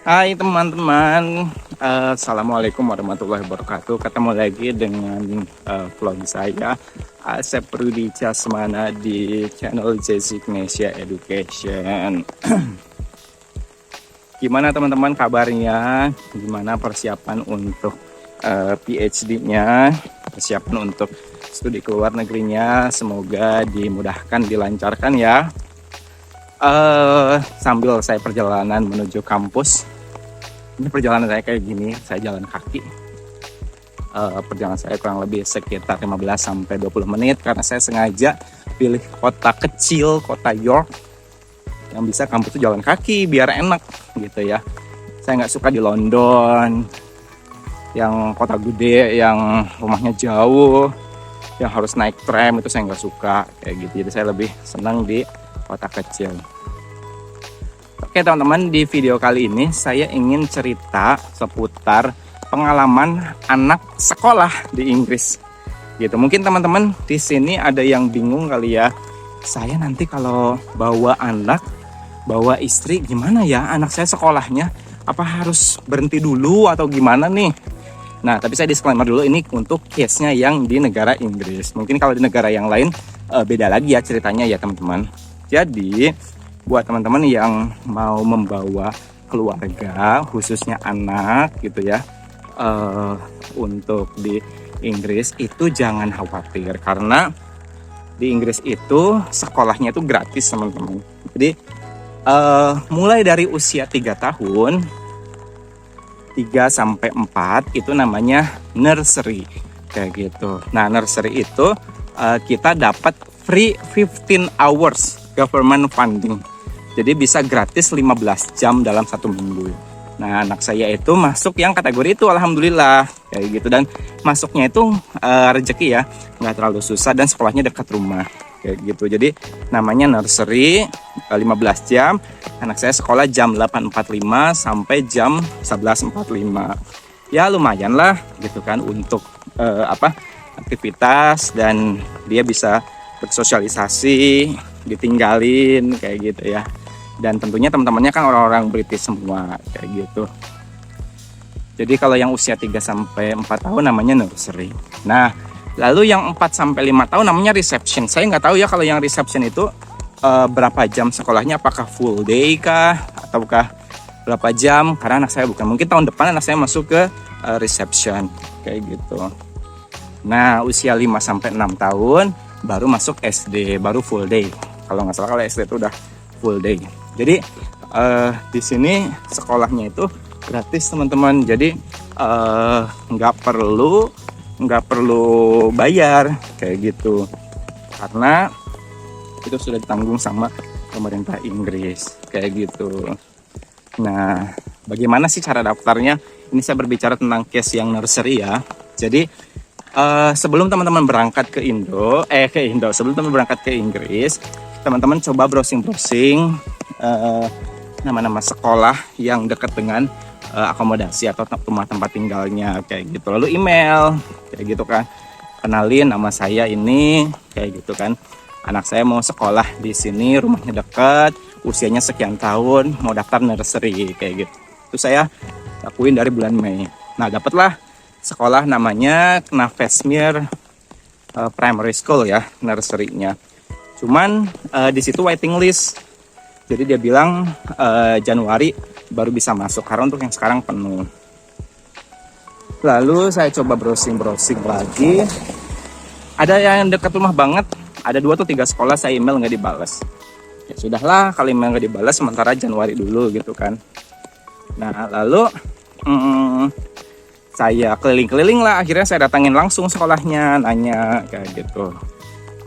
Hai teman-teman, Assalamualaikum warahmatullahi wabarakatuh. Ketemu lagi dengan vlog saya, Asep Rudi Casmana di channel Jezignesia Education. Gimana teman-teman kabarnya? Gimana persiapan untuk PhD-nya? Persiapan untuk studi ke luar negerinya? Semoga dimudahkan, dilancarkan ya. Sambil saya perjalanan menuju kampus. Ini perjalanan saya kayak gini, saya jalan kaki. Perjalanan saya kurang lebih sekitar 15-20 menit karena saya sengaja pilih kota kecil, kota York yang bisa kampus itu jalan kaki biar enak gitu ya. Saya nggak suka di London yang kota gede, yang rumahnya jauh, yang harus naik tram, itu saya nggak suka kayak gitu. Jadi saya lebih senang di kota kecil. Oke teman-teman, di video kali ini saya ingin cerita seputar pengalaman anak sekolah di Inggris. Gitu. Mungkin teman-teman di sini ada yang bingung kali ya. Saya nanti kalau bawa anak, bawa istri, gimana ya anak saya sekolahnya? Apa harus berhenti dulu atau gimana nih? Nah, tapi saya disclaimer dulu, ini untuk case-nya yang di negara Inggris. Mungkin kalau di negara yang lain beda lagi ya ceritanya ya teman-teman. Jadi buat teman-teman yang mau membawa keluarga, khususnya anak gitu ya, untuk di Inggris itu jangan khawatir, karena di Inggris itu sekolahnya itu gratis teman-teman. Jadi mulai dari usia 3 tahun, 3 sampai 4 itu namanya nursery kayak gitu. Nah, nursery itu kita dapat free 15 hours government funding. Jadi bisa gratis 15 jam dalam 1 minggu. Nah, anak saya itu masuk yang kategori itu, alhamdulillah kayak gitu. Dan masuknya itu rezeki ya, nggak terlalu susah dan sekolahnya dekat rumah kayak gitu. Jadi namanya nursery 15 jam. Anak saya sekolah jam 8.45 sampai jam 11.45. Ya lumayan lah gitu kan untuk aktivitas, dan dia bisa bersosialisasi, ditinggalin kayak gitu ya. Dan tentunya teman-temannya kan orang-orang British semua kayak gitu. Jadi kalau yang usia 3 sampai 4 tahun namanya nursery. Nah, lalu yang 4 sampai 5 tahun namanya reception. Saya nggak tahu ya kalau yang reception itu berapa jam sekolahnya, apakah full day kah ataukah berapa jam, karena anak saya bukan. Mungkin tahun depan anak saya masuk ke reception kayak gitu. Nah, usia 5 sampai 6 tahun baru masuk SD, baru full day. Kalau nggak salah kalau SD itu udah full day. Jadi di sini sekolahnya itu gratis teman-teman. Jadi nggak perlu bayar kayak gitu, karena itu sudah ditanggung sama pemerintah Inggris kayak gitu. Nah, bagaimana sih cara daftarnya? Ini saya berbicara tentang case yang nursery ya. Jadi sebelum teman-teman berangkat ke sebelum teman berangkat ke Inggris, teman-teman coba browsing nama-nama sekolah yang dekat dengan akomodasi atau rumah tempat tinggalnya kayak gitu. Lalu email kayak gitu kan, kenalin nama saya ini kayak gitu kan, anak saya mau sekolah di sini, rumahnya dekat, usianya sekian tahun, mau daftar nursery kayak gitu. Itu saya lakuin dari bulan Mei. Nah, dapatlah sekolah namanya Knavesmere Primary School ya, nursery-nya. Cuman di situ waiting list. Jadi dia bilang Januari baru bisa masuk, karena untuk yang sekarang penuh. Lalu saya coba browsing lagi. Ada yang dekat rumah banget, ada 2 atau 3 sekolah saya email nggak dibalas. Ya sudahlah, kalau email nggak dibalas sementara Januari dulu gitu kan. Nah, lalu saya keliling-keliling lah, akhirnya saya datangin langsung sekolahnya, nanya kayak gitu.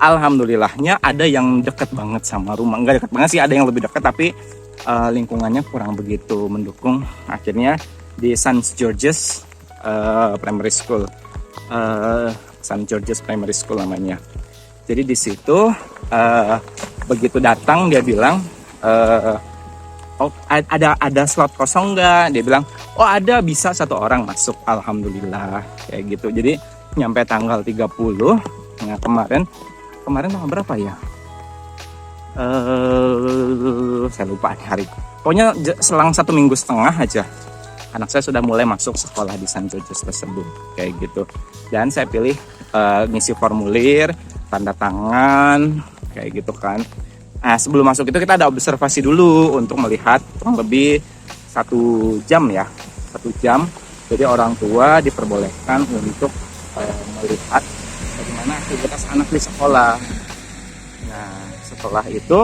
Alhamdulillahnya ada yang deket banget sama rumah. Nggak deket banget sih, ada yang lebih deket, tapi lingkungannya kurang begitu mendukung. Akhirnya di St. George's Primary School, St. George's Primary School namanya. Jadi di situ begitu datang dia bilang, oh ada slot kosong nggak? Dia bilang, oh ada, bisa 1 orang masuk. Alhamdulillah kayak gitu. Jadi nyampe tanggal 30. Nah, kemarin tanggal berapa ya? Saya lupa hari Pokoknya selang 1,5 minggu aja anak saya sudah mulai masuk sekolah di St. George's tersebut kayak gitu. Dan saya pilih ngisi formulir, tanda tangan kayak gitu kan. Nah, sebelum masuk itu kita ada observasi dulu untuk melihat kurang lebih 1 jam ya, 1 jam. Jadi orang tua diperbolehkan untuk melihat bagaimana aktivitas anak di sekolah. Nah, setelah itu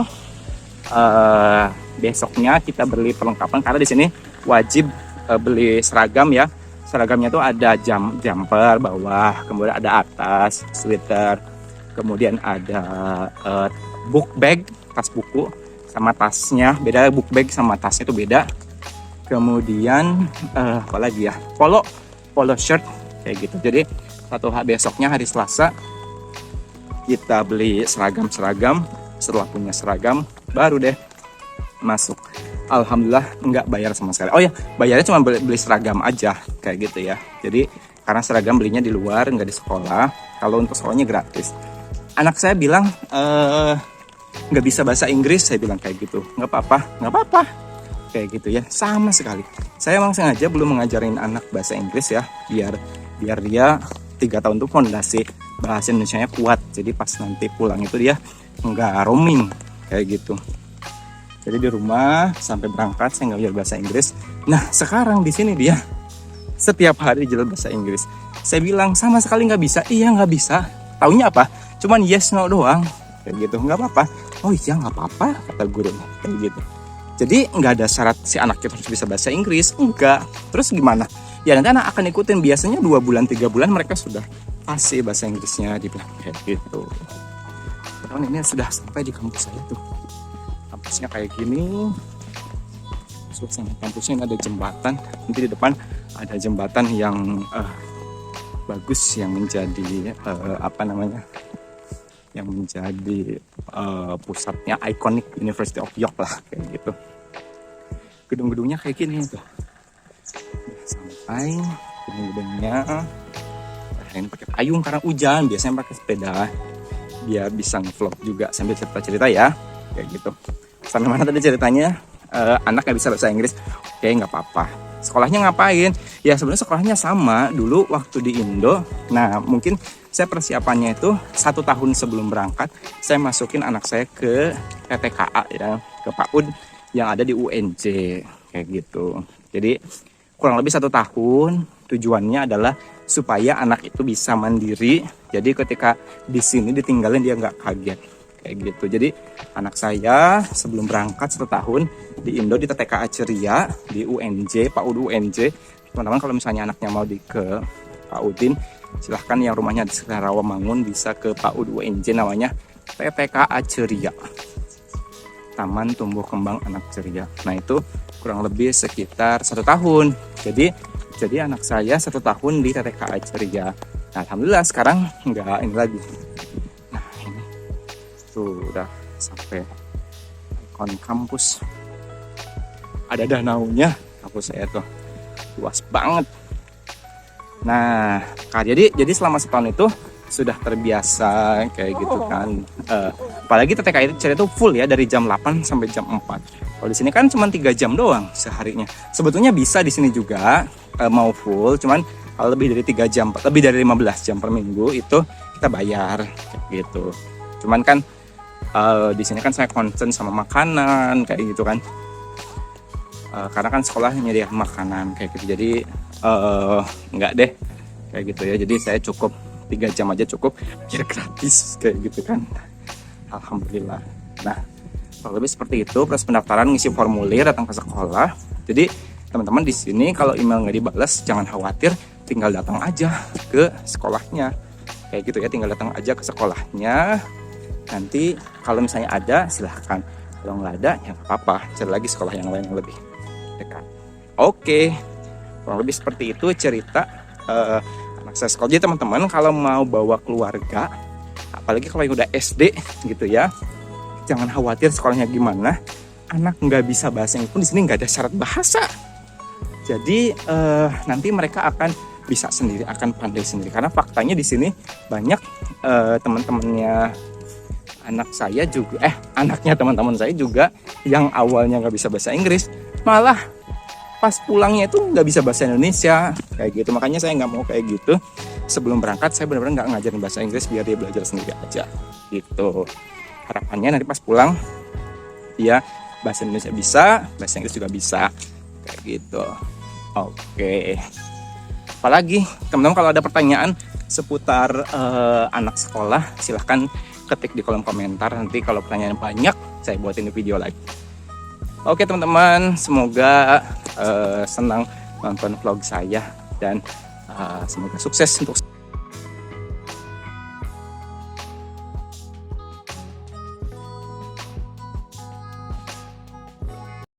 besoknya kita beli perlengkapan karena di sini wajib beli seragam ya. Seragamnya tuh ada jumper bawah, kemudian ada atas, sweater, kemudian ada book bag, tas buku, sama tasnya beda. Book bag sama tasnya itu beda. Kemudian apa lagi ya, polo shirt kayak gitu. Jadi besoknya hari Selasa kita beli seragam. Setelah punya seragam baru deh masuk. Alhamdulillah nggak bayar sama sekali. Oh ya, bayarnya cuma beli seragam aja kayak gitu ya. Jadi karena seragam belinya di luar, nggak di sekolah. Kalau untuk sekolahnya gratis. Anak saya bilang nggak bisa bahasa Inggris. Saya bilang kayak gitu. Nggak apa-apa kayak gitu ya. Sama sekali. Saya emang sengaja belum mengajarin anak bahasa Inggris ya, biar dia 3 tahun tuh fondasi bahasa Indonesianya kuat. Jadi pas nanti pulang itu dia nggak roaming kayak gitu. Jadi di rumah sampai berangkat saya nggak belajar bahasa Inggris. Nah sekarang di sini dia setiap hari belajar bahasa Inggris. Saya bilang sama sekali nggak bisa. Iya nggak bisa. Taunya apa? Cuman yes no doang. Kayak gitu. Nggak apa-apa. Oh iya nggak apa-apa kata guru. Kayak gitu. Jadi nggak ada syarat si anak kita harus bisa bahasa Inggris. Enggak. Terus gimana? Ya nanti anak akan ikutin. Biasanya 2 bulan 3 bulan mereka sudah fasih bahasa Inggrisnya. Dibilang kayak gitu. Sekarang ini sudah sampai di kampus saya tuh. Kampusnya kayak gini. Suasana kampusnya ini ada jembatan. Nanti di depan ada jembatan yang bagus yang menjadi yang menjadi pusatnya ikonik University of York lah kayak gitu. Gedung-gedungnya kayak gini tuh. Sampai gedung-gedungnya ini pakai payung karena hujan, biasanya pakai sepeda. Biar bisa nge-vlog juga sambil cerita-cerita ya kayak gitu. Sampai mana tadi ceritanya? Anak nggak bisa bahasa Inggris. Oke, nggak apa-apa. Sekolahnya ngapain? Ya sebenarnya sekolahnya sama dulu waktu di Indo. Nah mungkin saya persiapannya itu 1 tahun sebelum berangkat saya masukin anak saya ke PTKA ya, ke PAUD yang ada di UNJ kayak gitu. Jadi kurang lebih 1 tahun. Tujuannya adalah supaya anak itu bisa mandiri. Jadi ketika di sini ditinggalin dia nggak kaget kayak gitu. Jadi anak saya sebelum berangkat 1 tahun di Indo di TTKA Ceria di UNJ, PAUD UNJ. Teman-teman kalau misalnya anaknya mau ke PAUDin, silahkan yang rumahnya di sekitar Rawamangun bisa ke PAUD UNJ, namanya TTKA Ceria, Taman Tumbuh Kembang Anak Ceria. Nah itu kurang lebih sekitar 1 tahun. Jadi anak saya 1 tahun di TTKA Ceria. Nah, alhamdulillah sekarang nggak ini lagi. Nah ini tuh udah sampai ikon kampus. Ada danaunya kampus saya tuh, luas banget. Nah, jadi selama setahun itu sudah terbiasa kayak gitu kan. Apalagi TTKA Ceria itu full ya dari jam 8 sampai jam 4. Kalau di sini kan cuma 3 jam doang seharinya. Sebetulnya bisa di sini juga mau full, cuman kalau lebih dari 3 jam, lebih dari 15 jam per minggu itu kita bayar kayak gitu. Cuman kan di sini kan saya concern sama makanan kayak gitu kan. Karena kan sekolah nyediain makanan kayak gitu. Jadi enggak deh kayak gitu ya. Jadi saya cukup 3 jam aja cukup biar gratis kayak gitu kan. Alhamdulillah. Nah, kalau lebih seperti itu. Proses pendaftaran, ngisi formulir, datang ke sekolah. Jadi teman-teman di sini kalau email nggak dibalas jangan khawatir, tinggal datang aja ke sekolahnya kayak gitu ya. Tinggal datang aja ke sekolahnya. Nanti kalau misalnya ada silahkan, kalau nggak ada ya nggak apa-apa, cari lagi sekolah yang lain yang lebih dekat. Oke, kurang lebih seperti itu cerita anak saya sekolah. Jadi teman-teman kalau mau bawa keluarga, apalagi kalau yang udah SD gitu ya, jangan khawatir sekolahnya gimana. Anak nggak bisa bahasa Inggris pun di sini nggak ada syarat bahasa. Jadi nanti mereka akan bisa sendiri, akan pandai sendiri. Karena faktanya di sini banyak teman-temannya anak saya juga anaknya teman-teman saya juga yang awalnya nggak bisa bahasa Inggris, malah pas pulangnya itu nggak bisa bahasa Indonesia kayak gitu. Makanya saya nggak mau kayak gitu. Sebelum berangkat saya benar-benar nggak ngajarin bahasa Inggris, biar dia belajar sendiri aja gitu. Harapannya nanti pas pulang dia bahasa Indonesia bisa, bahasa Inggris juga bisa kayak gitu. Oke. Apalagi teman-teman kalau ada pertanyaan seputar anak sekolah, silahkan ketik di kolom komentar. Nanti kalau pertanyaan banyak saya buatin video lagi. Oke teman-teman, semoga senang nonton vlog saya dan semoga sukses untuk